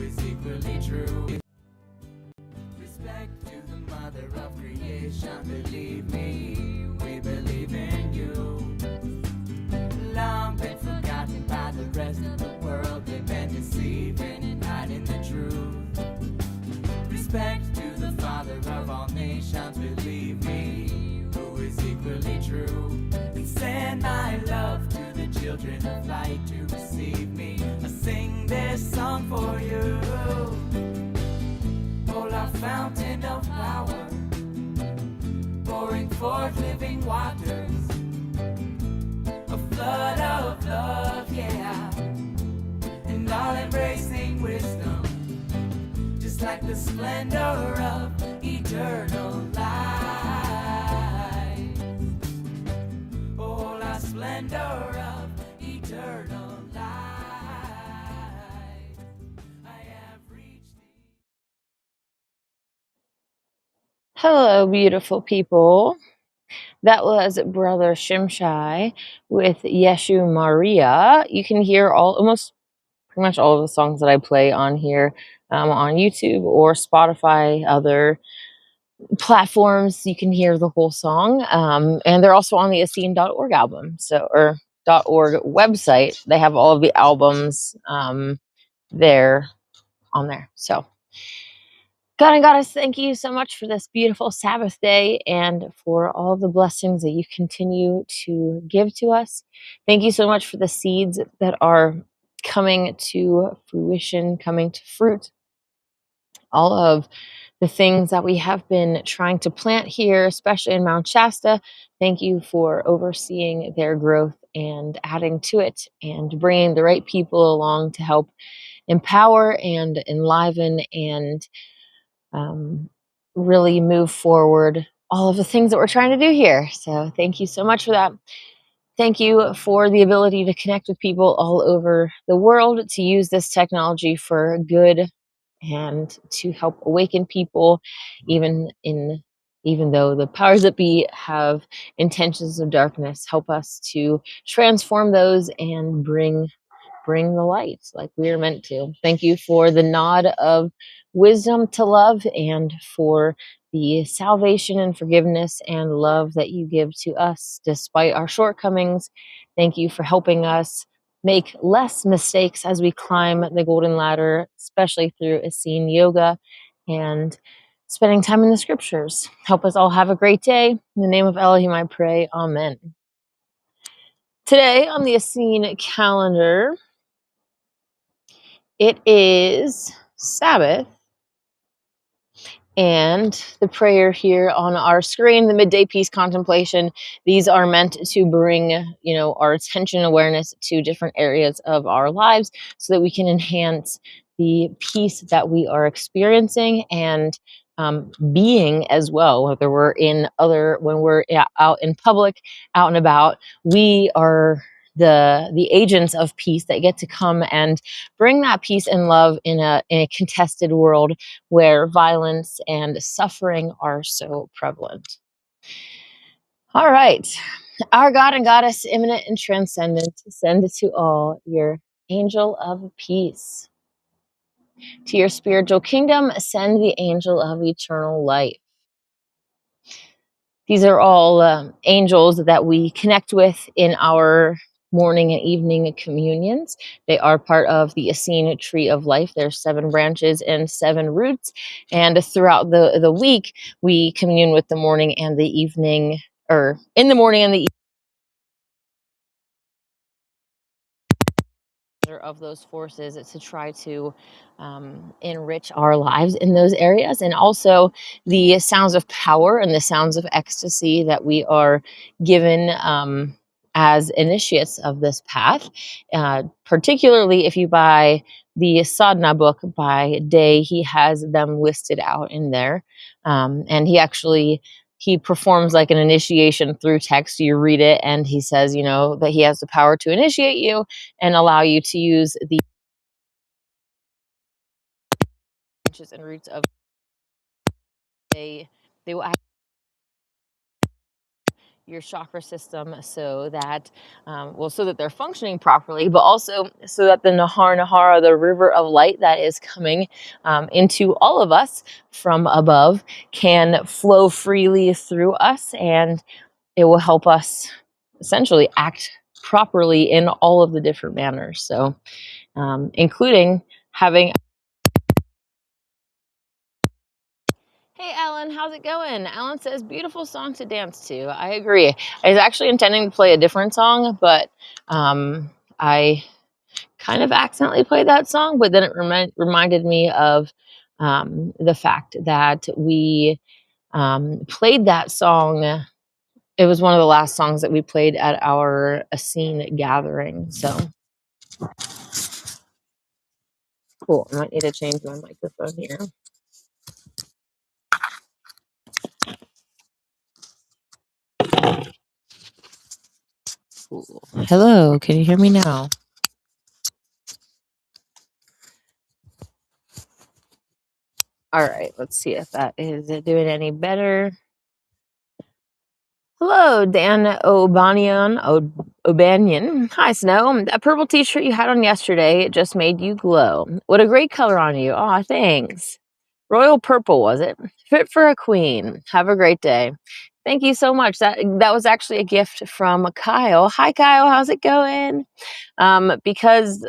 is equally true. Respect to the mother of creation. Believe me, we believe in you. Long been forgotten by the rest of the world. They've been deceiving and hiding the truth. Respect to the father of all nations. Believe me, who is equally true. And send my love to the children of light to receive me. I sing this song for you. Oh, our fountain of power, pouring forth living waters, a flood of love, yeah, and all-embracing wisdom, just like the splendor of eternal light. Oh, our splendor of eternal light. I have reached thee. Hello, beautiful people. That was Brother Shimshai with Yeshu Maria. You can hear pretty much all of the songs that I play on here on YouTube or Spotify, other platforms. You can hear the whole song. And they're also on the Essene.org album, or .org website. They have all of the albums there on there. So God and Goddess, thank you so much for this beautiful Sabbath day and for all the blessings that you continue to give to us. Thank you so much for the seeds that are coming to fruition, coming to fruit. All of the things that we have been trying to plant here, especially in Mount Shasta, thank you for overseeing their growth and adding to it and bringing the right people along to help empower and enliven and really move forward all of the things that we're trying to do here. So thank you so much for that. Thank you for the ability to connect with people all over the world, to use this technology for good and to help awaken people, even though the powers that be have intentions of darkness. Help us to transform those and bring the light like we are meant to. Thank you for the nod of wisdom to love and for the salvation and forgiveness and love that you give to us despite our shortcomings. Thank you for helping us make less mistakes as we climb the golden ladder, especially through Essene yoga and spending time in the scriptures. Help us all have a great day. In the name of Elohim I pray, amen. Today on the Essene calendar, it is Sabbath, and the prayer here on our screen, the midday peace contemplation, these are meant to bring, our attention awareness to different areas of our lives so that we can enhance the peace that we are experiencing and being as well. Whether when we're out in public, out and about, we are the agents of peace that get to come and bring that peace and love in a contested world where violence and suffering are so prevalent. All right. Our God and Goddess, immanent and transcendent, send to all your angel of peace. To your spiritual kingdom, send the angel of eternal light. These are all angels that we connect with in our morning and evening communions. They are part of the Essene tree of life. There's 7 branches and 7 roots. And throughout the week, we commune with the morning and the evening, or in the morning and the evening of those forces to try to enrich our lives in those areas, and also the sounds of power and the sounds of ecstasy that we are given as initiates of this path. Particularly if you buy the Sadhana book by Day, he has them listed out in there, and he performs like an initiation through text. You read it and he says, that he has the power to initiate you and allow you to use the branches and roots of they will your chakra system so that, so that they're functioning properly, but also so that the Nahara, the river of light that is coming into all of us from above, can flow freely through us, and it will help us essentially act properly in all of the different manners. So, including having. Hey, Alan, how's it going? Alan says, beautiful song to dance to. I agree. I was actually intending to play a different song, but I kind of accidentally played that song, but then it reminded me of the fact that we played that song. It was one of the last songs that we played at our Essene gathering. So cool. I might need to change my microphone here. Cool. Hello, can you hear me now? All right, let's see if that is doing any better. Hello, Dan O'Banian. Hi, Snow. That purple t-shirt you had on yesterday, it just made you glow. What a great color on you. Aw, thanks. Royal purple, was it? Fit for a queen. Have a great day. Thank you so much. That was actually a gift from Kyle. Hi, Kyle. How's it going? Because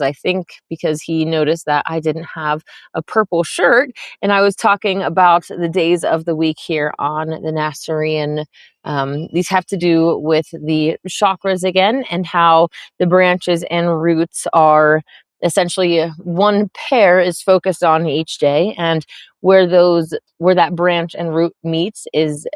I think because he noticed that I didn't have a purple shirt, and I was talking about the days of the week here on the Nasserean. These have to do with the chakras again, and how the branches and roots are essentially one pair is focused on each day, and where that branch and root meets is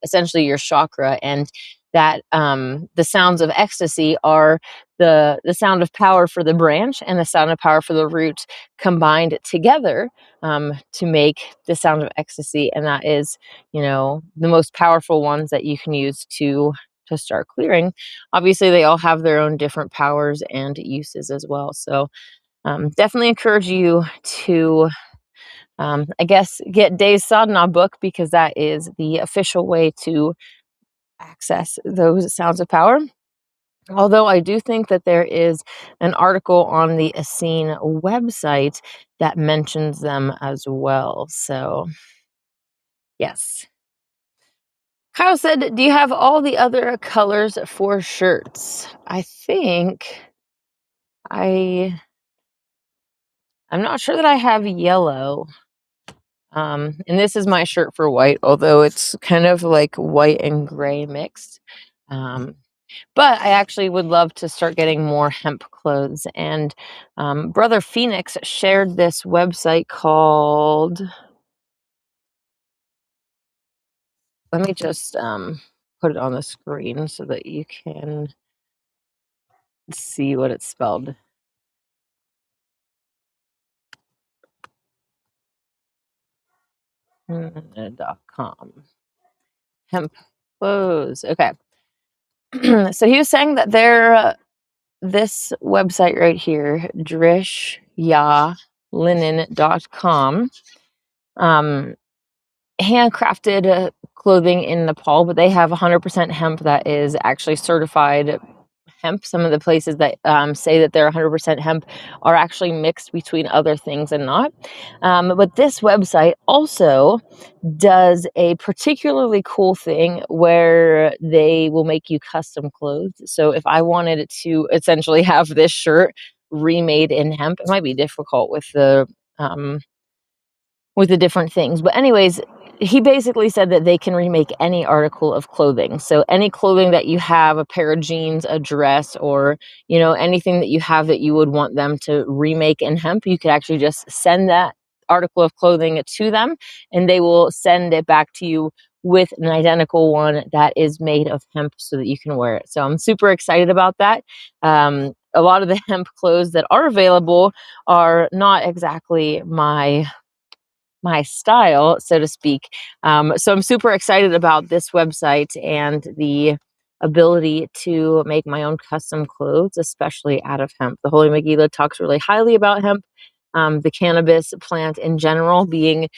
essentially your chakra, and that the sounds of ecstasy are the sound of power for the branch and the sound of power for the root combined together to make the sound of ecstasy, and that is, the most powerful ones that you can use to start clearing. Obviously, they all have their own different powers and uses as well. So definitely encourage you to, I guess, get Dave's Sadhana book, because that is the official way to access those sounds of power. Although I do think that there is an article on the Essene website that mentions them as well. So, yes. Kyle said, do you have all the other colors for shirts? I think I'm not sure that I have yellow. And this is my shirt for white, although it's kind of like white and gray mixed. But I actually would love to start getting more hemp clothes. And Brother Phoenix shared this website called, let me just put it on the screen so that you can see what it's spelled. .com. Hemp clothes. Okay. So he was saying that this website right here, drishyalinen.com, handcrafted clothing in Nepal, but they have 100% hemp that is actually certified hemp. Some of the places that say that they're 100% hemp are actually mixed between other things and not. But this website also does a particularly cool thing where they will make you custom clothes. So if I wanted to essentially have this shirt remade in hemp, it might be difficult with the different things. But anyways, he basically said that they can remake any article of clothing. So any clothing that you have, a pair of jeans, a dress, or, anything that you have that you would want them to remake in hemp, you could actually just send that article of clothing to them, and they will send it back to you with an identical one that is made of hemp so that you can wear it. So I'm super excited about that. A lot of the hemp clothes that are available are not exactly my style, so to speak. So I'm super excited about this website and the ability to make my own custom clothes, especially out of hemp. The Holy Megillah talks really highly about hemp, the cannabis plant in general being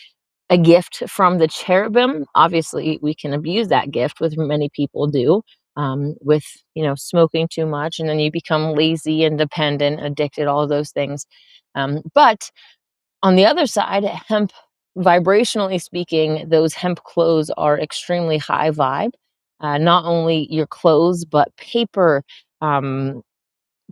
a gift from the cherubim. Obviously, we can abuse that gift, which many people do, with smoking too much, and then you become lazy, independent, addicted, all of those things. But on the other side, hemp, vibrationally speaking, those hemp clothes are extremely high vibe. Not only your clothes, but paper,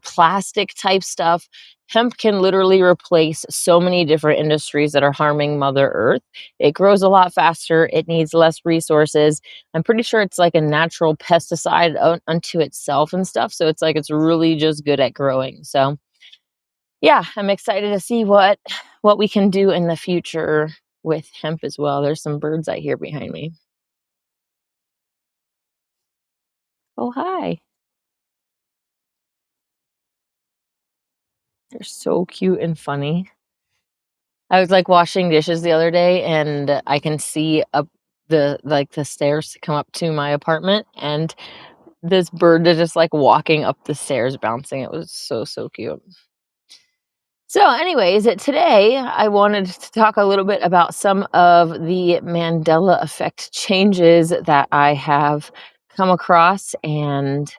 plastic type stuff. Hemp can literally replace so many different industries that are harming Mother Earth. It grows a lot faster. It needs less resources. I'm pretty sure it's like a natural pesticide unto itself and stuff. So it's like it's really just good at growing. So yeah, I'm excited to see what we can do in the future with hemp as well. There's some birds I hear behind me. Oh, hi. They're so cute and funny. I was like washing dishes the other day and I can see up the stairs to come up to my apartment, and this bird is just like walking up the stairs bouncing. It was so cute. So anyways, today I wanted to talk a little bit about some of the Mandela effect changes that I have come across, and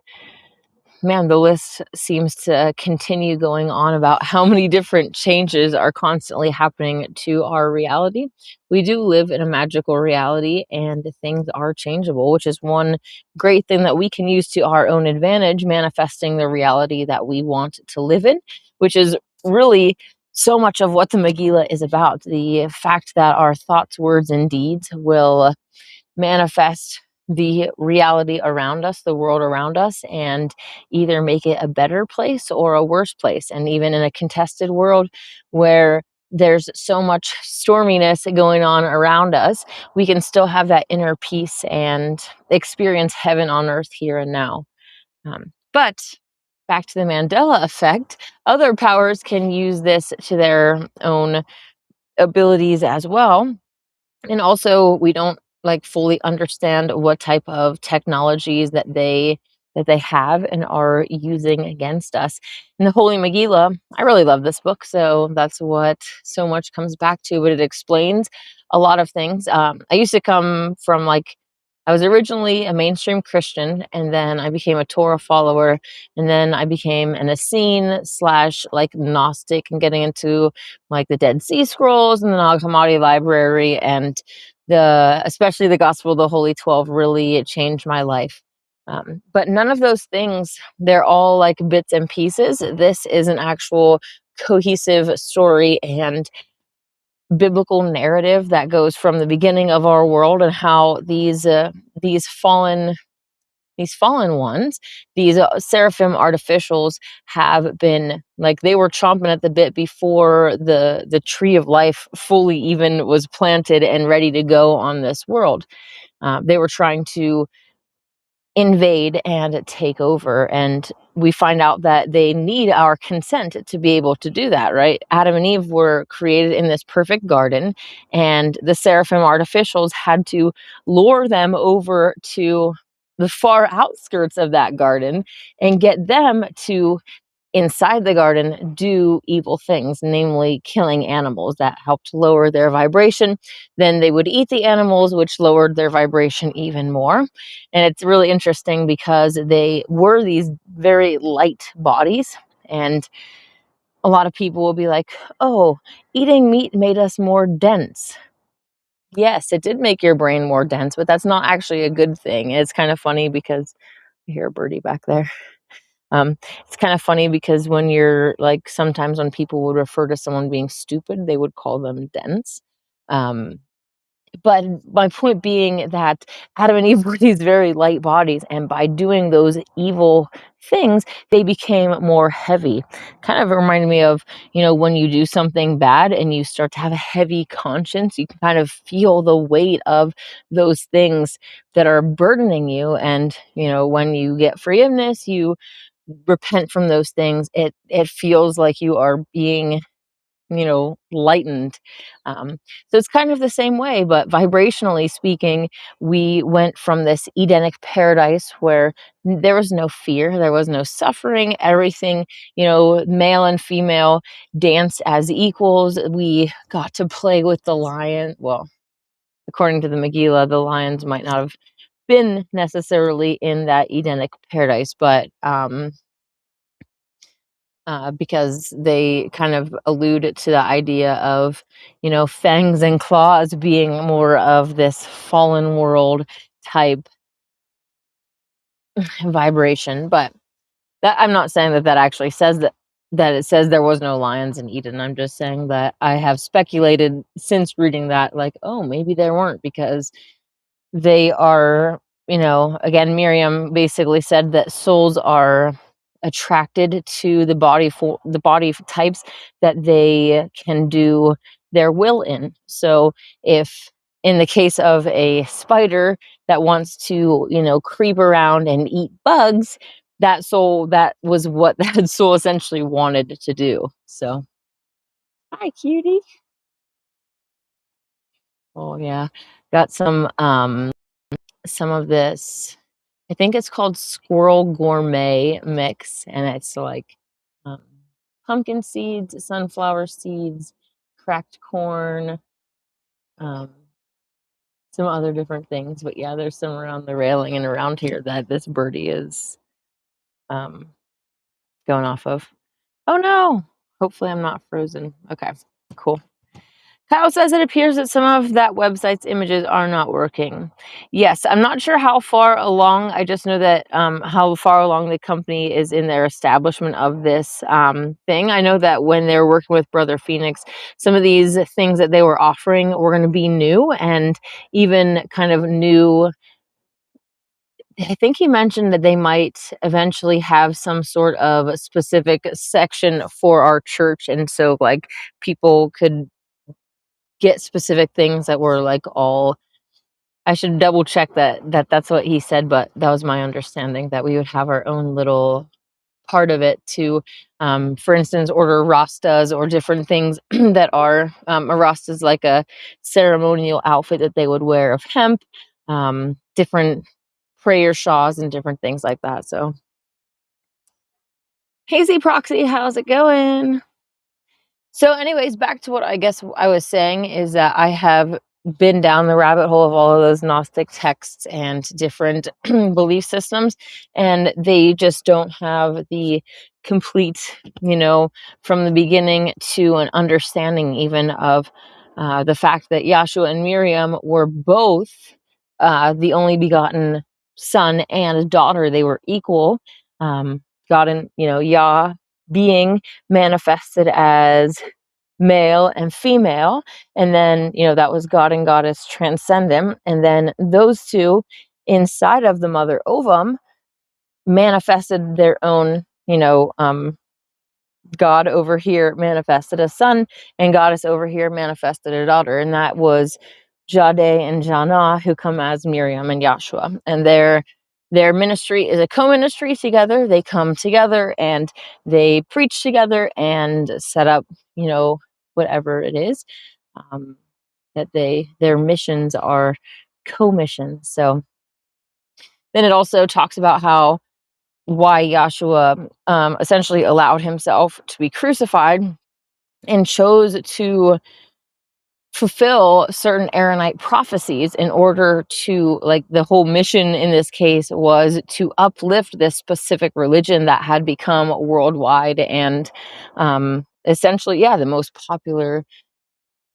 man, the list seems to continue going on about how many different changes are constantly happening to our reality. We do live in a magical reality, and things are changeable, which is one great thing that we can use to our own advantage, manifesting the reality that we want to live in, which is really so much of what the Megillah is about. The fact that our thoughts, words, and deeds will manifest the reality around us, the world around us, and either make it a better place or a worse place. And even in a contested world where there's so much storminess going on around us, we can still have that inner peace and experience heaven on earth here and now. But back to the Mandela effect, other powers can use this to their own abilities as well. And also, we don't like fully understand what type of technologies that they have and are using against us. In the Holy Megillah, I really love this book, so that's what so much comes back to, but it explains a lot of things. I used to come from I was originally a mainstream Christian, and then I became a Torah follower, and then I became an Essene slash like Gnostic, and getting into like the Dead Sea Scrolls and the Nag Hammadi library, and especially the Gospel of the Holy 12 really changed my life. But none of those things, they're all like bits and pieces. This is an actual cohesive story and biblical narrative that goes from the beginning of our world, and how these fallen ones, these seraphim artificials, have been like, they were chomping at the bit before the tree of life fully even was planted and ready to go on this world. They were trying to invade and take over, and we find out that they need our consent to be able to do that, right? Adam and Eve were created in this perfect garden, and the seraphim artificials had to lure them over to the far outskirts of that garden and get them to, inside the garden, do evil things, namely killing animals that helped lower their vibration. Then they would eat the animals, which lowered their vibration even more. And it's really interesting because they were these very light bodies. And a lot of people will be like, oh, eating meat made us more dense. Yes, it did make your brain more dense, but that's not actually a good thing. It's kind of funny because I hear a birdie back there. It's kind of funny because when you're like, sometimes when people would refer to someone being stupid, they would call them dense. Um, but my point being that Adam and Eve were these very light bodies, and by doing those evil things, they became more heavy. Kind of reminded me of, when you do something bad and you start to have a heavy conscience, you can kind of feel the weight of those things that are burdening you. And, when you get forgiveness, you repent from those things, it feels like you are being, lightened. So it's kind of the same way, but vibrationally speaking, we went from this Edenic paradise where there was no fear, there was no suffering, everything, male and female danced as equals. We got to play with the lion. Well, according to the Megillah, the lions might not have been necessarily in that Edenic paradise, but because they kind of allude to the idea of, fangs and claws being more of this fallen world type vibration. But that, I'm not saying that actually says that it says there was no lions in Eden. I'm just saying that I have speculated since reading that, like, oh, maybe there weren't, because they are, again, Miriam basically said that souls are attracted to the body types that they can do their will in. So if in the case of a spider that wants to, creep around and eat bugs, that was what that soul essentially wanted to do. So, hi, cutie. Oh yeah, got some of this. I think it's called Squirrel Gourmet Mix, and it's like um, pumpkin seeds, sunflower seeds, cracked corn, um, some other different things. But yeah, there's some around the railing and around here that this birdie is going off of. Oh no! Hopefully I'm not frozen. Okay, cool. Kyle says it appears that some of that website's images are not working. Yes, I'm not sure how far along. I just know that how far along the company is in their establishment of this thing. I know that when they were working with Brother Phoenix, some of these things that they were offering were going to be new, and even kind of new. I think he mentioned that they might eventually have some sort of specific section for our church, and so like people could get specific things that were like all. I should double check that's what he said, but that was my understanding, that we would have our own little part of it to, for instance, order rastas or different things that are, a rasta is like a ceremonial outfit that they would wear of hemp, different prayer shawls and different things like that. So, Hazy Proxy, how's it going? So anyways, back to what I guess I was saying is that I have been down the rabbit hole of all of those Gnostic texts and different belief systems, and they just don't have the complete, from the beginning to an understanding even of the fact that Yahshua and Miriam were both the only begotten son and daughter. They were equal. God and, Yah being manifested as male and female, and then that was God and Goddess transcendent, and then those two inside of the mother ovum manifested their own, God over here manifested a son, and Goddess over here manifested a daughter, and that was Jade and Jana, who come as Miriam and Yahshua, and their ministry is a co-ministry together. They come together and they preach together and set up, whatever it is, that their missions are co-missions. So then it also talks about why Yahshua essentially allowed himself to be crucified and chose to fulfill certain Aaronite prophecies in order to, like, the whole mission in this case was to uplift this specific religion that had become worldwide and essentially, the most popular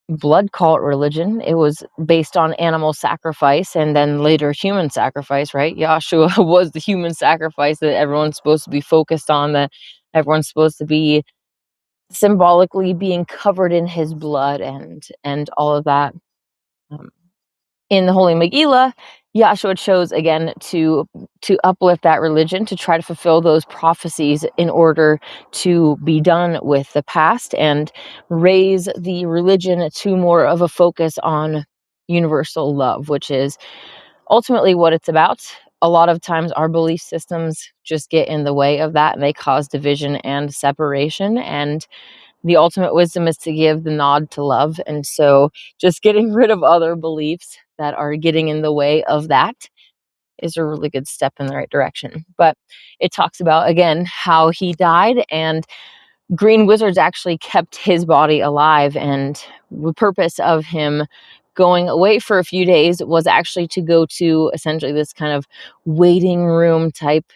blood cult religion. It was based on animal sacrifice and then later human sacrifice, right? Yahshua was the human sacrifice that everyone's supposed to be focused on, that everyone's supposed to be symbolically being covered in his blood and all of that. In the Holy Megillah, Yahshua chose again to uplift that religion, to try to fulfill those prophecies in order to be done with the past and raise the religion to more of a focus on universal love, which is ultimately what it's about. A lot of times our belief systems just get in the way of that, and they cause division and separation, and the ultimate wisdom is to give the nod to love. And so just getting rid of other beliefs that are getting in the way of that is a really good step in the right direction. But it talks about, again, how he died, and green wizards actually kept his body alive, and the purpose of him going away for a few days was actually to go to essentially this kind of waiting room type.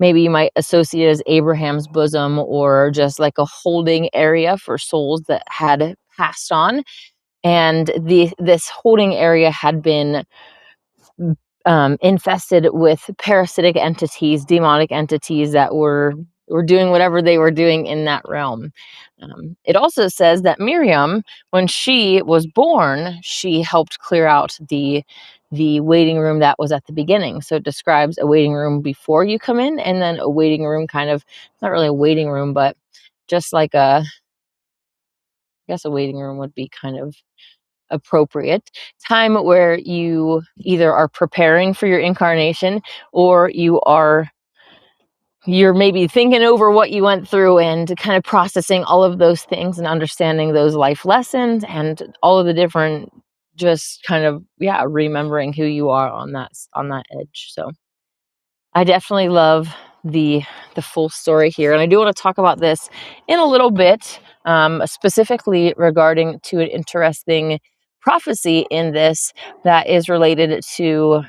Maybe you might associate it as Abraham's bosom, or just like a holding area for souls that had passed on. And this holding area had been infested with parasitic entities, demonic entities that were doing whatever they were doing in that realm. It also says that Miriam, when she was born, she helped clear out the waiting room that was at the beginning. So it describes a waiting room before you come in, and then a waiting room, kind of not really a waiting room, but just like I guess a waiting room would be kind of appropriate time, where you either are preparing for your incarnation, or you're maybe thinking over what you went through and kind of processing all of those things and understanding those life lessons and all of the different, just kind of, remembering who you are on that edge. So I definitely love the full story here, and I do want to talk about this in a little bit, specifically regarding to an interesting prophecy in this that is related to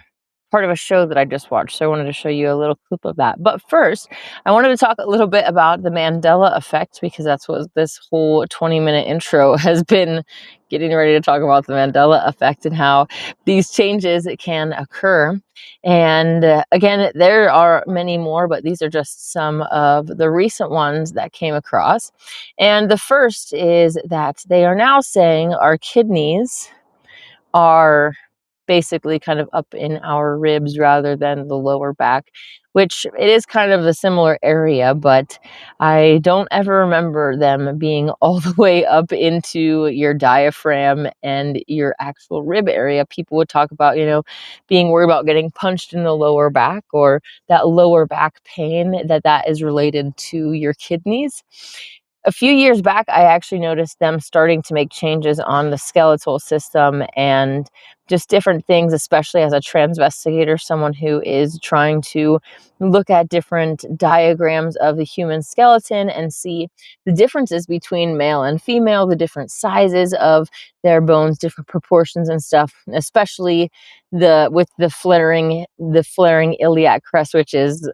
part of a show that I just watched. So I wanted to show you a little clip of that. But first, I wanted to talk a little bit about the Mandela effect, because that's what this whole 20-minute intro has been, getting ready to talk about the Mandela effect and how these changes can occur. And again, there are many more, but these are just some of the recent ones that came across. And the first is that they are now saying our kidneys are basically kind of up in our ribs rather than the lower back, which it is kind of a similar area, but I don't ever remember them being all the way up into your diaphragm and your actual rib area. People would talk about, being worried about getting punched in the lower back, or that lower back pain, that is related to your kidneys. A few years back, I actually noticed them starting to make changes on the skeletal system and just different things, especially as a transvestigator, someone who is trying to look at different diagrams of the human skeleton and see the differences between male and female, the different sizes of their bones, different proportions and stuff, especially with the flaring iliac crest, which is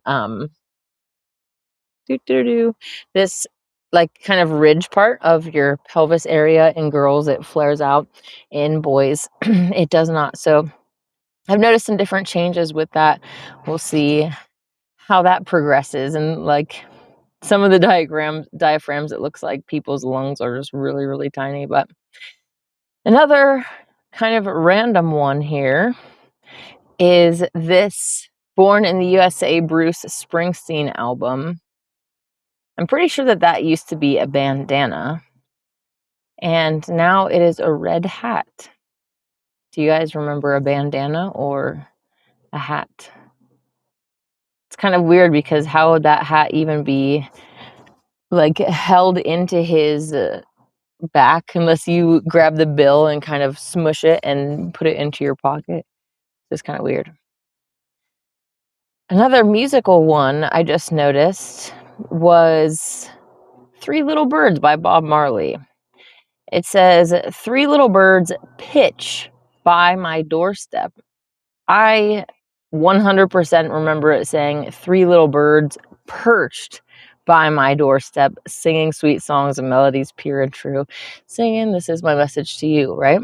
this like kind of ridge part of your pelvis area. In girls it flares out, in boys it does not. So I've noticed some different changes with that. We'll see how that progresses. And like some of the diaphragms, it looks like people's lungs are just really, really tiny. But another kind of random one here is this Born in the USA Bruce Springsteen album. I'm pretty sure that used to be a bandana, and now it is a red hat. Do you guys remember a bandana or a hat? It's kind of weird, because how would that hat even be like held into his back unless you grab the bill and kind of smush it and put it into your pocket? It's kind of weird. Another musical one I just noticed was Three Little Birds by Bob Marley. It says, "Three little birds pitch by my doorstep." I 100% remember it saying, "Three little birds perched by my doorstep, singing sweet songs and melodies pure and true, singing, this is my message to you," right?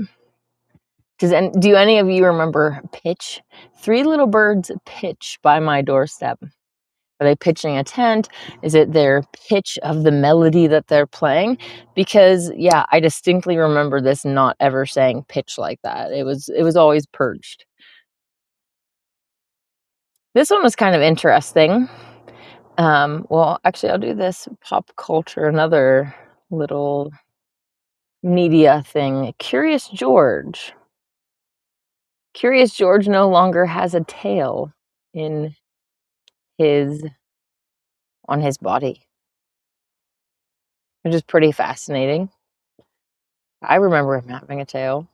Do any of you remember pitch? Three little birds pitch by my doorstep. Are they pitching a tent? Is it their pitch of the melody that they're playing? Because I distinctly remember this not ever saying pitch like that. It was always perched. This one was kind of interesting. Well, actually, I'll do this pop culture, another little media thing. Curious George. Curious George no longer has a tail on his body, which is pretty fascinating. I remember him having a tail.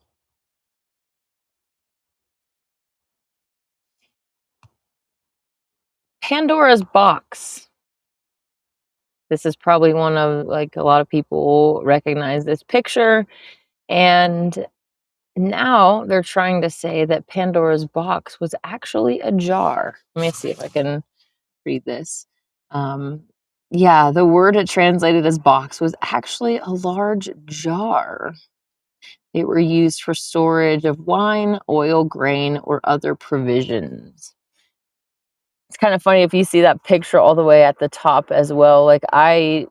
Pandora's box. This is probably one of, like, a lot of people recognize this picture, and now they're trying to say that Pandora's box was actually a jar. Let me see if I can read this. Yeah, the word it translated as box was actually a large jar. They were used for storage of wine, oil, grain, or other provisions. It's kind of funny if you see that picture all the way at the top as well. Like am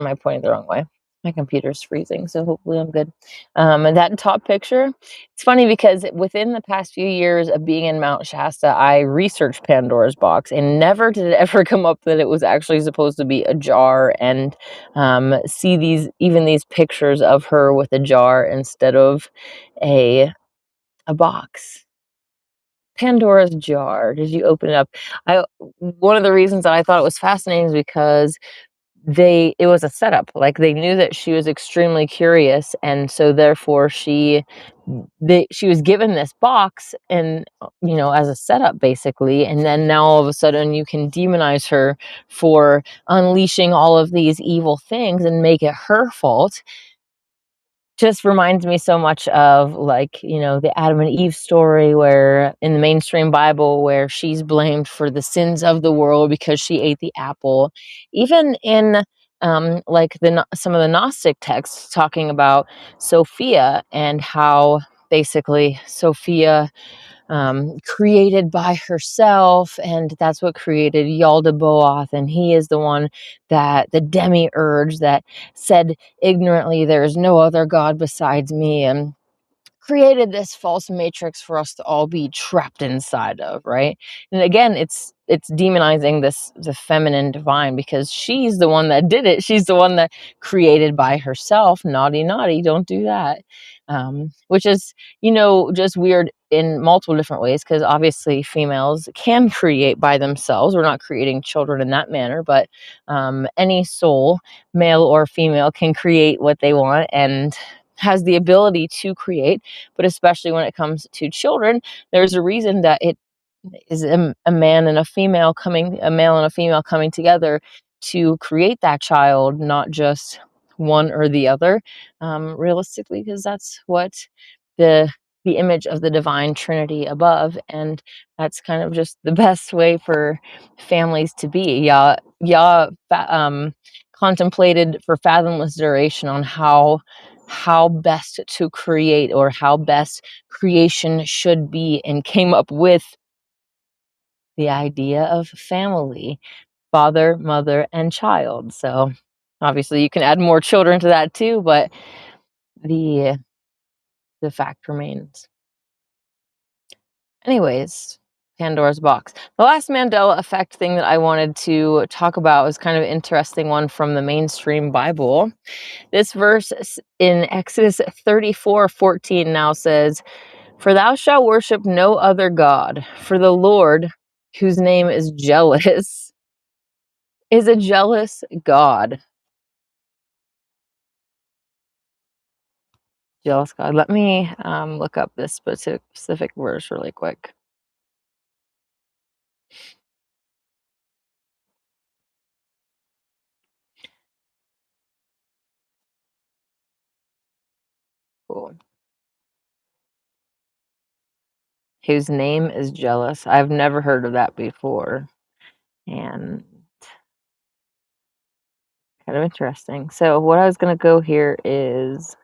I pointing the wrong way? My computer's freezing, so hopefully I'm good. And that top picture, it's funny because within the past few years of being in Mount Shasta, I researched Pandora's box, and never did it ever come up that it was actually supposed to be a jar. And see these pictures of her with a jar instead of a box. Pandora's jar. Did you open it up? One of the reasons that I thought it was fascinating is because it was a setup. Like, they knew that she was extremely curious, and so therefore she was given this box, and as a setup basically, and then now all of a sudden you can demonize her for unleashing all of these evil things and make it her fault. Just reminds me so much of, like, the Adam and Eve story, where in the mainstream Bible, where she's blamed for the sins of the world because she ate the apple. Even in like some of the Gnostic texts talking about Sophia, and how basically Sophia created by herself, and that's what created Yaldabaoth, and he is the one, that the demiurge that said ignorantly, there is no other god besides me, and created this false matrix for us to all be trapped inside of, right? And again, it's demonizing the feminine divine, because she's the one that did it. She's the one that created by herself. Naughty, naughty, don't do that. Which is, just weird in multiple different ways, because obviously females can create by themselves. We're not creating children in that manner, but any soul, male or female, can create what they want and has the ability to create. But especially when it comes to children, there's a reason that it is a male and a female coming together to create that child, not just one or the other, realistically, because that's what the image of the divine Trinity above, and that's kind of just the best way for families to be. Yah contemplated for fathomless duration on how best to create, or how best creation should be, and came up with the idea of family: father, mother, and child. So obviously you can add more children to that too, but the fact remains. Anyways, Pandora's box. The last Mandela effect thing that I wanted to talk about was kind of an interesting one from the mainstream Bible. This verse in Exodus 34:14 now says, "For thou shalt worship no other God, for the Lord, whose name is jealous, is a jealous God." Jealous God. Let me look up this specific verse really quick. Cool. Whose name is jealous. I've never heard of that before, and kind of interesting. So what I was going to go here is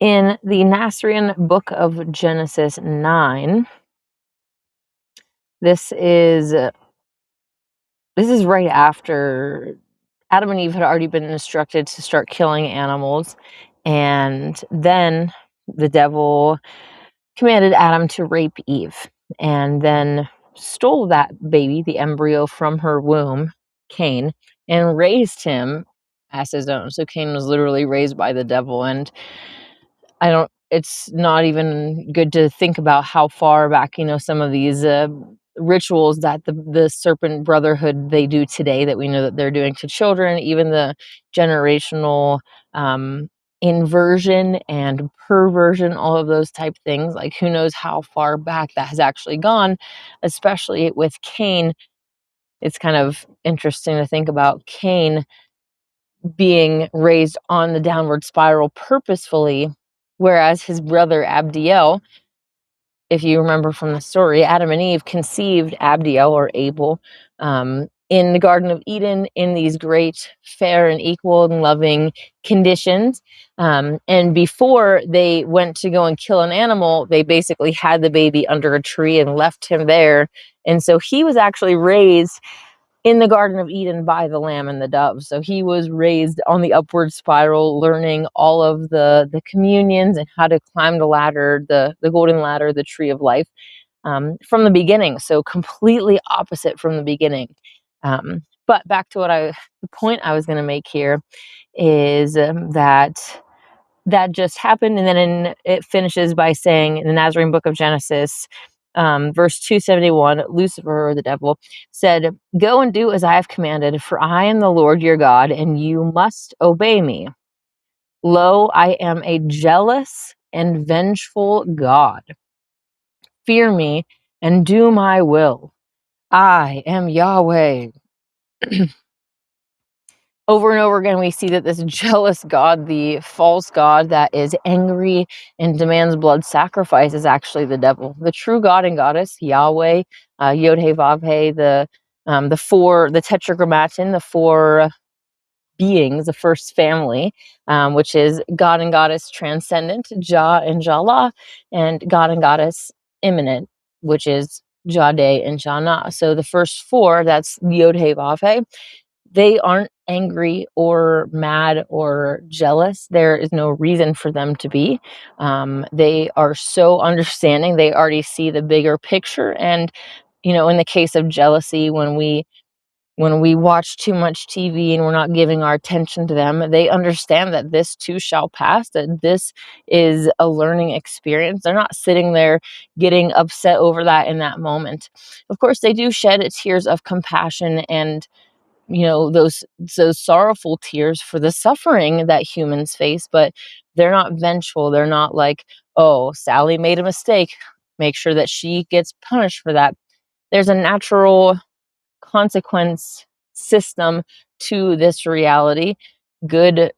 in the Nasrian book of Genesis 9. This is right after Adam and Eve had already been instructed to start killing animals, and then the devil commanded Adam to rape Eve, and then stole that baby, the embryo, from her womb, Cain, and raised him as his own. So Cain was literally raised by the devil, and it's not even good to think about how far back, some of these rituals that the serpent brotherhood, they do today, that we know that they're doing to children, even the generational inversion and perversion, all of those type things. Like, who knows how far back that has actually gone, especially with Cain. It's kind of interesting to think about Cain being raised on the downward spiral purposefully, Whereas his brother Abdiel, if you remember from the story, Adam and Eve conceived Abdiel or Abel in the Garden of Eden in these great, fair, and equal and loving conditions. And before they went to go and kill an animal, they basically had the baby under a tree and left him there. And so he was actually raised in the Garden of Eden by the lamb and the dove. So he was raised on the upward spiral, learning all of the communions and how to climb the ladder, the golden ladder, the tree of life, from the beginning. So completely opposite from the beginning. But back to the point I was going to make here is that just happened. And then it finishes by saying in the Nazarene book of Genesis, verse 271, Lucifer, or the devil, said, "Go and do as I have commanded, for I am the Lord your God, and you must obey me. Lo, I am a jealous and vengeful God. Fear me and do my will. I am Yahweh." Over and over again, we see that this jealous God, the false God that is angry and demands blood sacrifice, is actually the devil. The true God and goddess, Yahweh, Yod He Vav He, the tetragrammaton, the four beings, the first family, which is God and goddess transcendent, Jah and Jala, and God and goddess immanent, which is Jade and Jana. So the first four, that's Yod He Vav He, they aren't angry or mad or jealous. There is no reason for them to be. They are so understanding. They already see the bigger picture. And, in the case of jealousy, when we watch too much TV and we're not giving our attention to them, they understand that this too shall pass, that this is a learning experience. They're not sitting there getting upset over that in that moment. Of course, they do shed tears of compassion and those sorrowful tears for the suffering that humans face, but they're not vengeful. They're not like, oh, Sally made a mistake, make sure that she gets punished for that. There's a natural consequence system to this reality. Good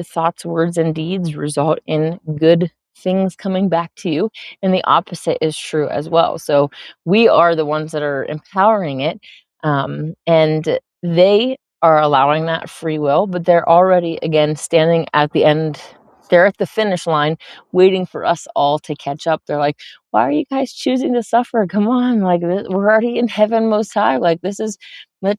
thoughts, words, and deeds result in good things coming back to you, and the opposite is true as well. So we are the ones that are empowering it, and they are allowing that free will, but they're already, again, standing at the end. They're at the finish line waiting for us all to catch up. They're like, why are you guys choosing to suffer? Come on, like, we're already in heaven most high. Like, let's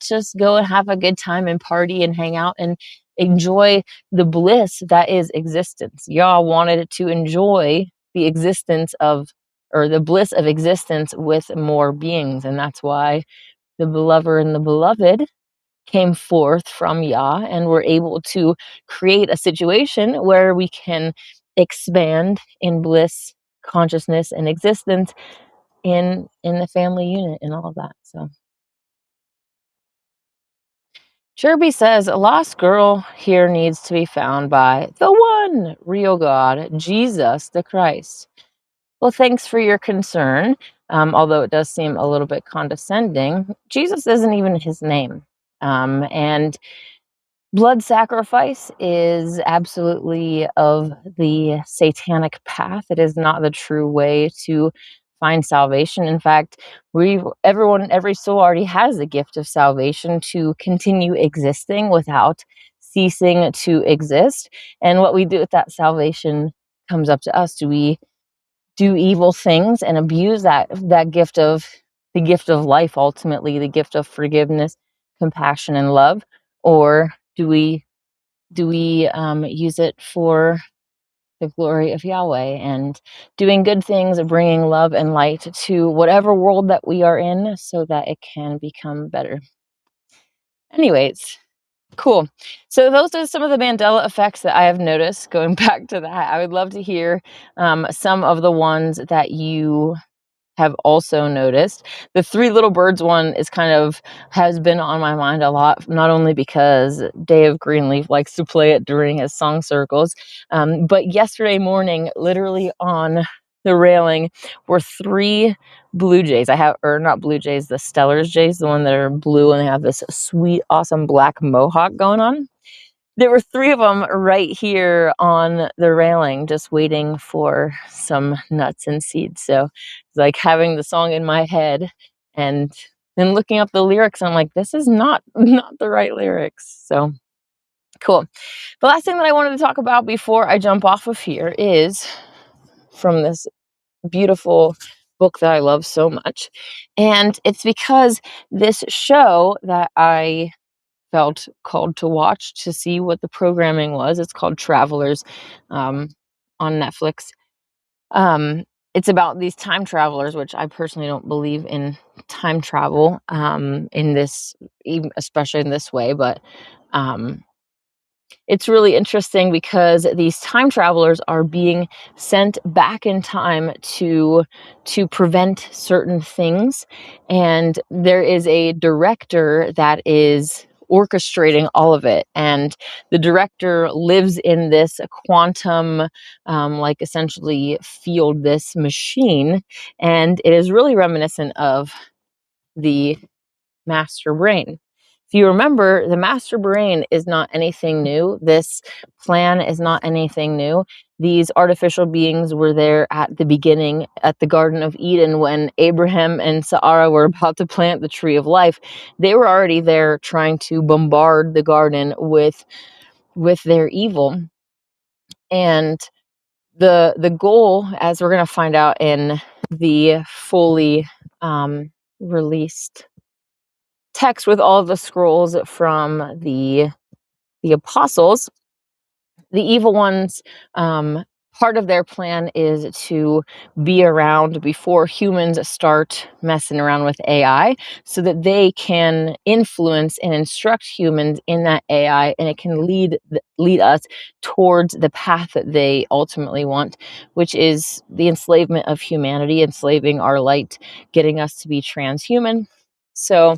just go and have a good time and party and hang out and enjoy the bliss that is existence. Y'all wanted to enjoy the existence or the bliss of existence with more beings. And that's why the belover and the beloved came forth from Yah and were able to create a situation where we can expand in bliss, consciousness, and existence in the family unit and all of that. So Cherby says, a lost girl here needs to be found by the one real God, Jesus the Christ. Well, thanks for your concern. Although it does seem a little bit condescending, Jesus isn't even his name. And blood sacrifice is absolutely of the satanic path. It is not the true way to find salvation. In fact, every soul already has the gift of salvation to continue existing without ceasing to exist. And what we do with that salvation comes up to us. Do we do evil things and abuse that gift of the gift of life, ultimately the gift of forgiveness, compassion, and love, or do we use it for the glory of Yahweh and doing good things and bringing love and light to whatever world that we are in so that it can become better? Anyways, cool. So those are some of the Mandela effects that I have noticed. Going back to that, I would love to hear some of the ones that you have also noticed. The Three Little Birds one has been on my mind a lot, not only because Dave Greenleaf likes to play it during his song circles, but yesterday morning, literally on the railing, were three blue jays. Or not blue jays, the Stellar's jays, the one that are blue and they have this sweet, awesome black mohawk going on. There were 3 of them right here on the railing, just waiting for some nuts and seeds. So it's like having the song in my head and then looking up the lyrics. I'm like, this is not the right lyrics. So cool. The last thing that I wanted to talk about before I jump off of here is from this beautiful book that I love so much. And it's because this show that I felt called to watch to see what the programming was. It's called Travelers, on Netflix. It's about these time travelers, which I personally don't believe in time travel, in this, even especially in this way, but it's really interesting because these time travelers are being sent back in time to prevent certain things, and there is a director that is orchestrating all of it, and the director lives in this quantum, like essentially field, this machine, and it is really reminiscent of the master brain. If you remember, the master brain is not anything new. This plan is not anything new. These artificial beings were there at the beginning, at the Garden of Eden, when Abraham and Sarah were about to plant the tree of life. They were already there trying to bombard the garden with their evil. And the goal, as we're going to find out in the fully released text with all of the scrolls from the apostles, the evil ones, part of their plan is to be around before humans start messing around with AI, so that they can influence and instruct humans in that AI, and it can lead us towards the path that they ultimately want, which is the enslavement of humanity, enslaving our light, getting us to be transhuman. So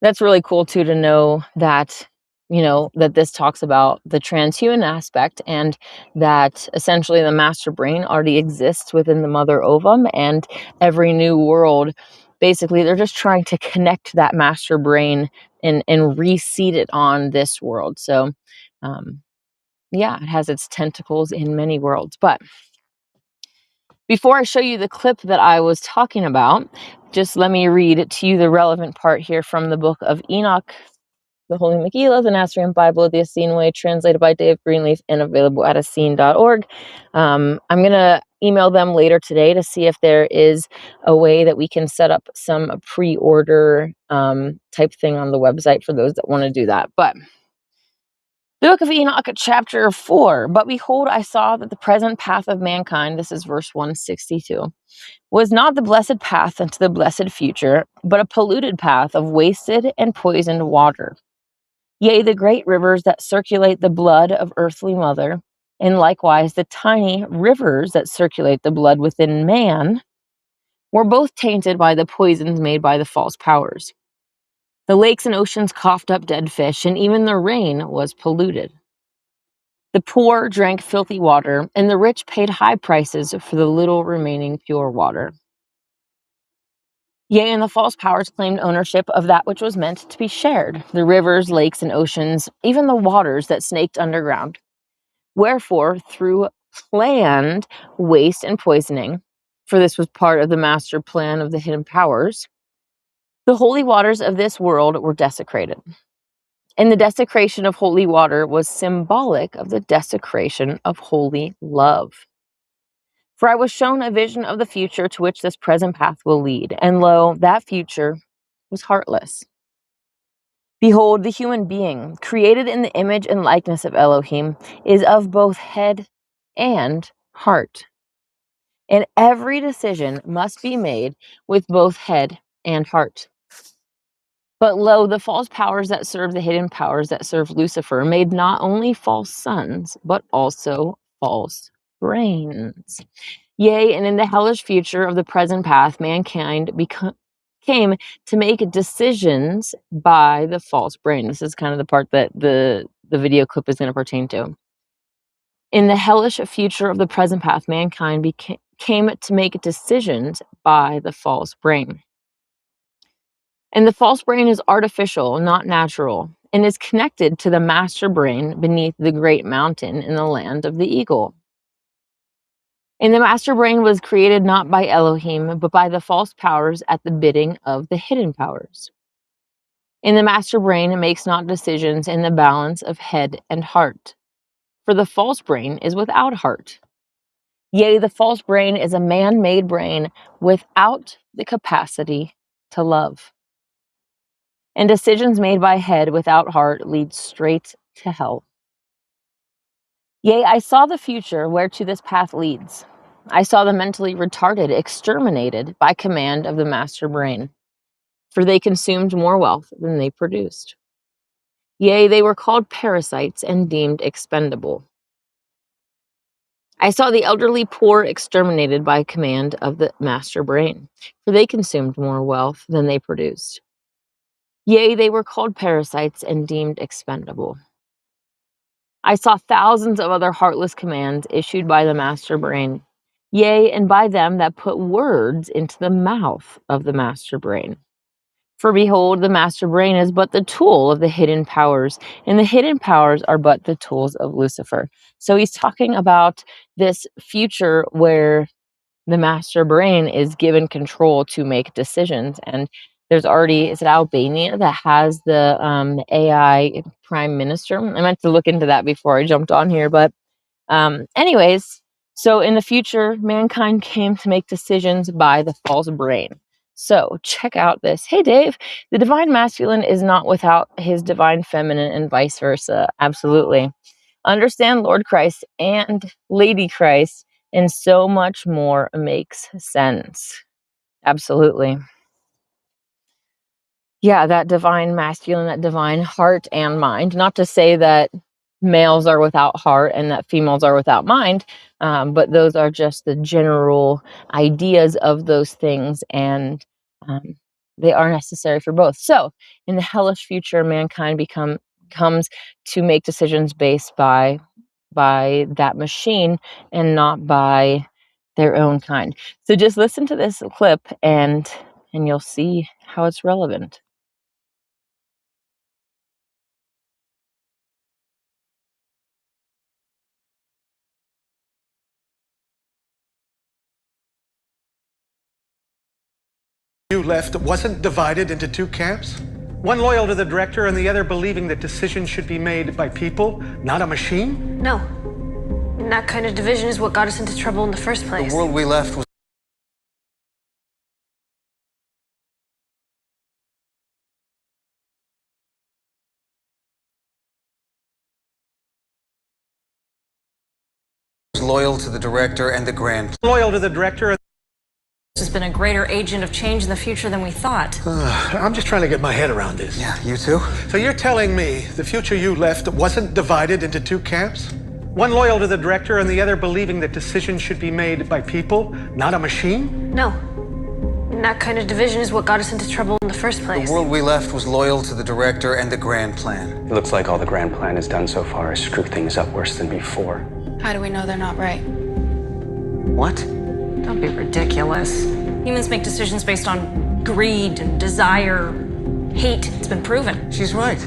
that's really cool too, to know that, that this talks about the transhuman aspect, and that essentially the master brain already exists within the mother ovum, and every new world, basically they're just trying to connect that master brain and reseed it on this world. So yeah, it has its tentacles in many worlds. But before I show you the clip that I was talking about, just let me read to you the relevant part here from the book of Enoch, the Holy Megillah, the Nazarene Bible, the Essene Way, translated by Dave Greenleaf and available at Essene.org. I'm going to email them later today to see if there is a way that we can set up some pre-order type thing on the website for those that want to do that. But the book of Enoch, chapter 4. But behold, I saw that the present path of mankind, this is verse 162, was not the blessed path unto the blessed future, but a polluted path of wasted and poisoned water. Yea, the great rivers that circulate the blood of earthly mother, and likewise the tiny rivers that circulate the blood within man, were both tainted by the poisons made by the false powers. The lakes and oceans coughed up dead fish, and even the rain was polluted. The poor drank filthy water, and the rich paid high prices for the little remaining pure water. Yea, and the false powers claimed ownership of that which was meant to be shared, the rivers, lakes, and oceans, even the waters that snaked underground. Wherefore, through planned waste and poisoning, for this was part of the master plan of the hidden powers, the holy waters of this world were desecrated. And the desecration of holy water was symbolic of the desecration of holy love. For I was shown a vision of the future to which this present path will lead, and lo, that future was heartless. Behold, the human being, created in the image and likeness of Elohim, is of both head and heart. And every decision must be made with both head and heart. But lo, the false powers that serve the hidden powers that serve Lucifer made not only false sons, but also false brains. Yea, and in the hellish future of the present path, mankind came to make decisions by the false brain. This is kind of the part that the video clip is going to pertain to. In the hellish future of the present path, mankind came to make decisions by the false brain. And the false brain is artificial, not natural, and is connected to the master brain beneath the great mountain in the land of the eagle. And the master brain was created not by Elohim, but by the false powers at the bidding of the hidden powers. And the master brain makes not decisions in the balance of head and heart, for the false brain is without heart. Yea, the false brain is a man-made brain without the capacity to love. And decisions made by head without heart lead straight to hell. Yea, I saw the future whereto this path leads. I saw the mentally retarded exterminated by command of the master brain, for they consumed more wealth than they produced. Yea, they were called parasites and deemed expendable. I saw the elderly poor exterminated by command of the master brain, for they consumed more wealth than they produced. Yea, they were called parasites and deemed expendable. I saw thousands of other heartless commands issued by the master brain, yea, and by them that put words into the mouth of the master brain. For behold, the master brain is but the tool of the hidden powers, and the hidden powers are but the tools of Lucifer. So he's talking about this future where the master brain is given control to make decisions. And there's already, is it Albania that has the AI prime minister? I meant to look into that before I jumped on here, but anyways, so in the future, mankind came to make decisions by the false brain. So check out this. Hey, Dave, the divine masculine is not without his divine feminine and vice versa. Absolutely. Understand Lord Christ and Lady Christ, and so much more makes sense. Absolutely. Yeah, that divine masculine, that divine heart and mind. Not to say that males are without heart and that females are without mind, but those are just the general ideas of those things, and they are necessary for both. So, in the hellish future, mankind comes to make decisions based by that machine and not by their own kind. So, just listen to this clip, and you'll see how it's relevant. You left wasn't divided into two camps? One loyal to the director and the other believing that decisions should be made by people, not a machine? No. And that kind of division is what got us into trouble in the first place. The world we left was loyal to the director and the grand. Loyal to the director. This has been a greater agent of change in the future than we thought. I'm just trying to get my head around this. Yeah, you too? So you're telling me the future you left wasn't divided into two camps? One loyal to the director and the other believing that decisions should be made by people, not a machine? No. And that kind of division is what got us into trouble in the first place. The world we left was loyal to the director and the grand plan. It looks like all the grand plan has done so far is screw things up worse than before. How do we know they're not right? What? Don't be ridiculous. Humans make decisions based on greed and desire, hate. It's been proven. She's right.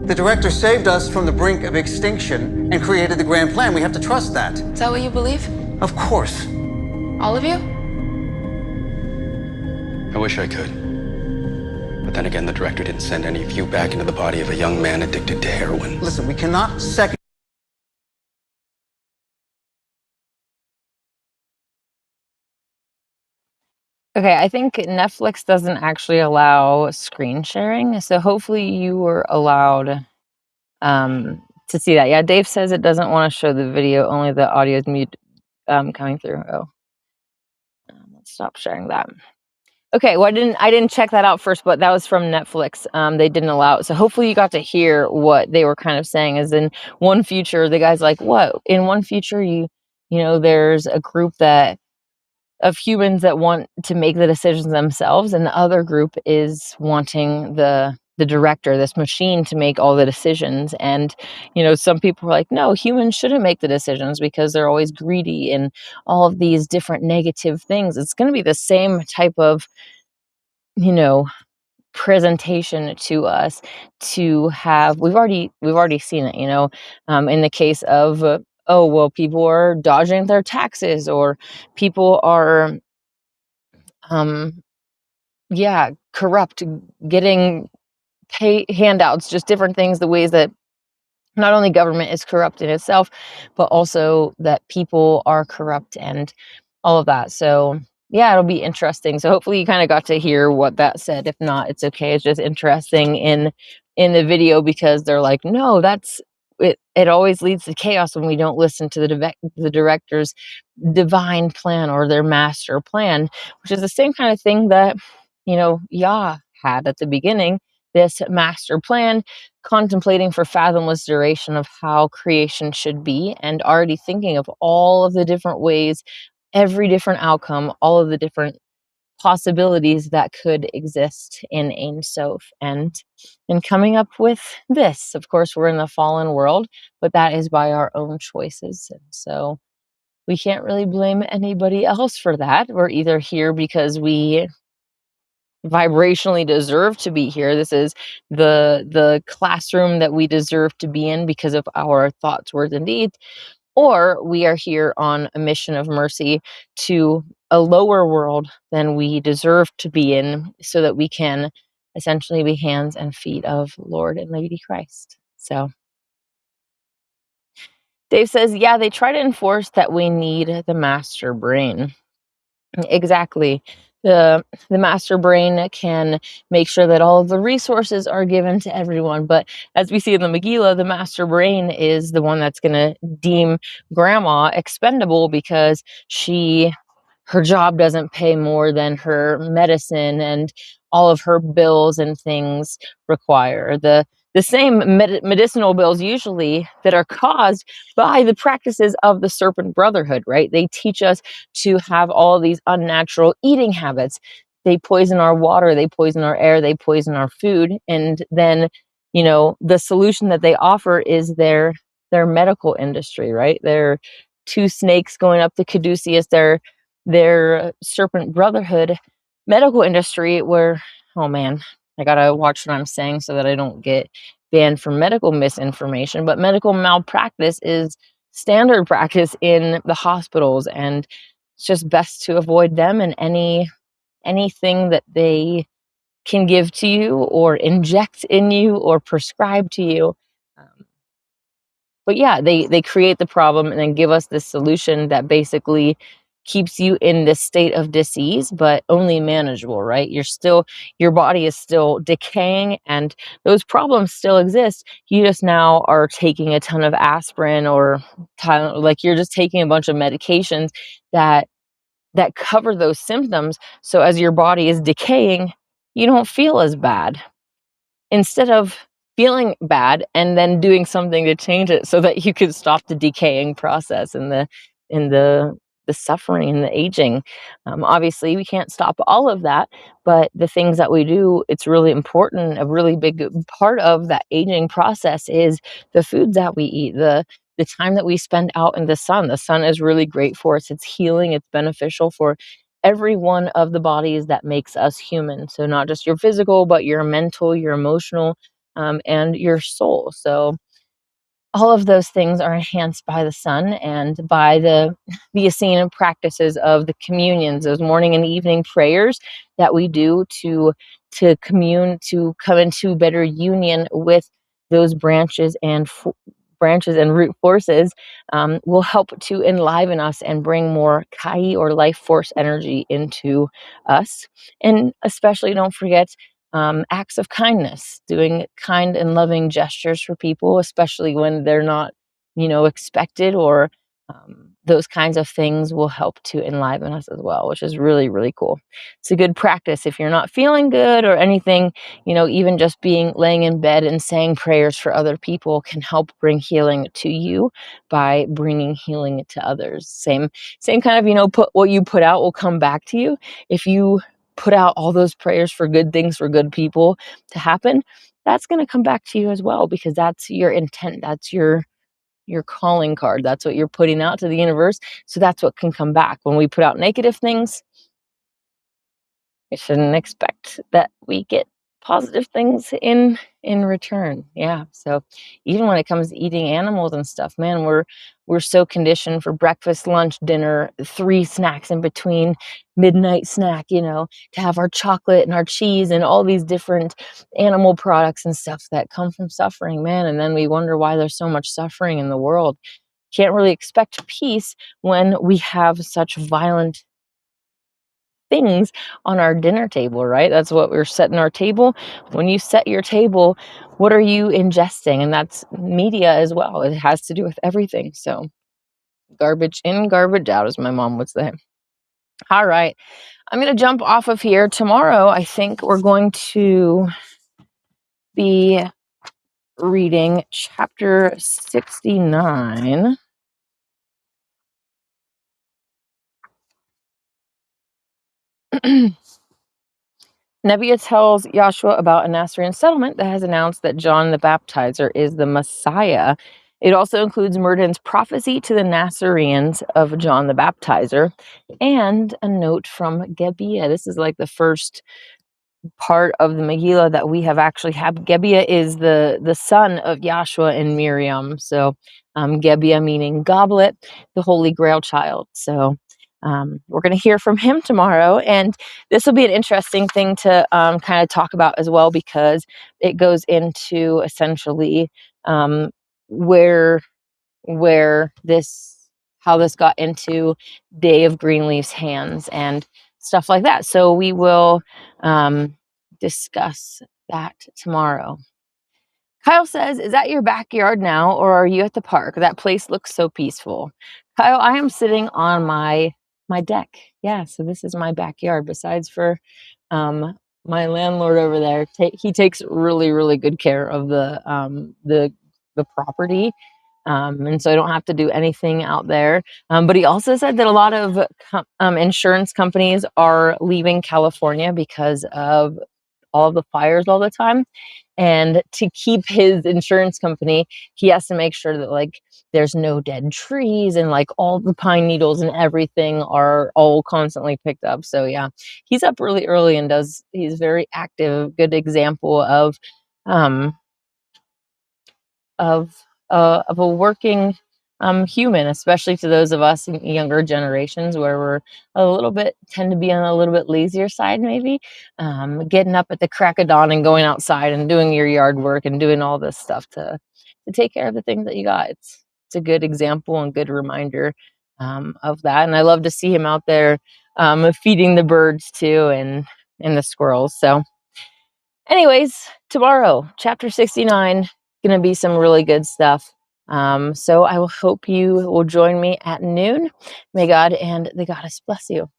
The director saved us from the brink of extinction and created the grand plan. We have to trust that. Is that what you believe? Of course. All of you? I wish I could. But then again, the director didn't send any of you back into the body of a young man addicted to heroin. Listen, we cannot second. Okay, I think Netflix doesn't actually allow screen sharing, so hopefully you were allowed to see that. Yeah, Dave says it doesn't want to show the video, only the audio is mute coming through. Oh, let's stop sharing that. Okay, well, I didn't check that out first, but that was from Netflix. They didn't allow it, so hopefully you got to hear what they were kind of saying. Is in one future, the guy's like, "What? In one future, you know, there's a group of humans that want to make the decisions themselves, and the other group is wanting the director, this machine, to make all the decisions." And some people are like, no, humans shouldn't make the decisions because they're always greedy and all of these different negative things. It's going to be the same type of presentation to us to have. We've already seen it, in the case of oh well, people are dodging their taxes, or people are corrupt, getting pay handouts, just different things, the ways that not only government is corrupt in itself, but also that people are corrupt and all of that. So yeah, it'll be interesting. So hopefully you kind of got to hear what that said. If not, it's okay. It's just interesting in the video, because they're like, no, that's it. It always leads to chaos when we don't listen to the director's divine plan or their master plan, which is the same kind of thing that Yah had at the beginning. This master plan, contemplating for fathomless duration of how creation should be, and already thinking of all of the different ways, every different outcome, all of the different possibilities that could exist in Ein Sof, and coming up with this. Of course, we're in the fallen world, but that is by our own choices. And so we can't really blame anybody else for that. We're either here because we vibrationally deserve to be here. This is the classroom that we deserve to be in because of our thoughts, words, and deeds, or we are here on a mission of mercy to a lower world than we deserve to be in, so that we can essentially be hands and feet of Lord and Lady Christ. So Dave says, yeah, they try to enforce that we need the master brain. Exactly. The master brain can make sure that all of the resources are given to everyone. But as we see in the Megillah, the master brain is the one that's going to deem grandma expendable because her job doesn't pay more than her medicine and all of her bills and things require. The same medicinal bills usually that are caused by the practices of the serpent brotherhood, right? They teach us to have all these unnatural eating habits. They poison our water, they poison our air, they poison our food. And then, the solution that they offer is their medical industry, right? They're two snakes going up to Caduceus, their serpent brotherhood medical industry, where, oh man, I gotta watch what I'm saying so that I don't get banned for medical misinformation. But medical malpractice is standard practice in the hospitals, and it's just best to avoid them and anything that they can give to you or inject in you or prescribe to you. But yeah, they create the problem and then give us this solution that basically keeps you in this state of disease, but only manageable, right? Your body is still decaying and those problems still exist. You just now are taking a ton of aspirin, or like you're just taking a bunch of medications that cover those symptoms. So as your body is decaying, you don't feel as bad. Instead of feeling bad and then doing something to change it so that you could stop the decaying process and the suffering and the aging. Obviously, we can't stop all of that, but the things that we do, it's really important. A really big part of that aging process is the foods that we eat, the time that we spend out in the sun. The sun is really great for us. It's healing. It's beneficial for every one of the bodies that makes us human. So not just your physical, but your mental, your emotional, and your soul. So all of those things are enhanced by the sun and by the Essene practices of the communions, those morning and evening prayers that we do to commune, to come into better union with those branches and root forces, will help to enliven us and bring more Kai or life force energy into us. And especially don't forget acts of kindness, doing kind and loving gestures for people, especially when they're not, expected, or those kinds of things will help to enliven us as well, which is really, really cool. It's a good practice. If you're not feeling good or anything, even just laying in bed and saying prayers for other people can help bring healing to you by bringing healing to others. Same kind of, what you put out will come back to you. If you put out all those prayers for good things, for good people to happen, that's going to come back to you as well, because that's your intent. That's your calling card. That's what you're putting out to the universe. So that's what can come back. When we put out negative things, we shouldn't expect that we get positive things in return. Yeah. So even when it comes to eating animals and stuff, man, we're so conditioned for breakfast, lunch, dinner, 3 snacks in between, midnight snack, to have our chocolate and our cheese and all these different animal products and stuff that come from suffering, man. And then we wonder why there's so much suffering in the world. Can't really expect peace when we have such violent things on our dinner table, right? That's what we're setting our table. When you set your table, what are you ingesting? And that's media as well. It has to do with everything. So garbage in, garbage out, as my mom would say. All right. I'm going to jump off of here. Tomorrow, I think we're going to be reading chapter 69. Nebiah tells Joshua about a Nazarene settlement that has announced that John the Baptizer is the Messiah. It also includes Murden's prophecy to the Nazarenes of John the Baptizer and a note from Gebiah. This is like the first part of the Megillah that we have actually had. Gebiah is the son of Joshua and Miriam. So Gebiah meaning goblet, the Holy Grail child. So we're going to hear from him tomorrow. And this will be an interesting thing to kind of talk about as well, because it goes into essentially where how this got into Day of Greenleaf's hands and stuff like that. So we will discuss that tomorrow. Kyle says, is that your backyard now, or are you at the park? That place looks so peaceful. Kyle, I am sitting on my deck. Yeah, so this is my backyard. Besides for my landlord over there, he takes really, really good care of the property. And so I don't have to do anything out there. But he also said that a lot of insurance companies are leaving California because of all the fires all the time. And to keep his insurance company, he has to make sure that like there's no dead trees and like all the pine needles and everything are all constantly picked up. So yeah, he's up really early and he's very active, good example of a working human, especially to those of us in younger generations where we're tend to be on a little bit lazier side, maybe getting up at the crack of dawn and going outside and doing your yard work and doing all this stuff to take care of the things that you got. It's a good example and good reminder of that. And I love to see him out there feeding the birds too and the squirrels. So anyways, tomorrow, chapter 69, going to be some really good stuff. So I will hope you will join me at noon. May God and the goddess bless you.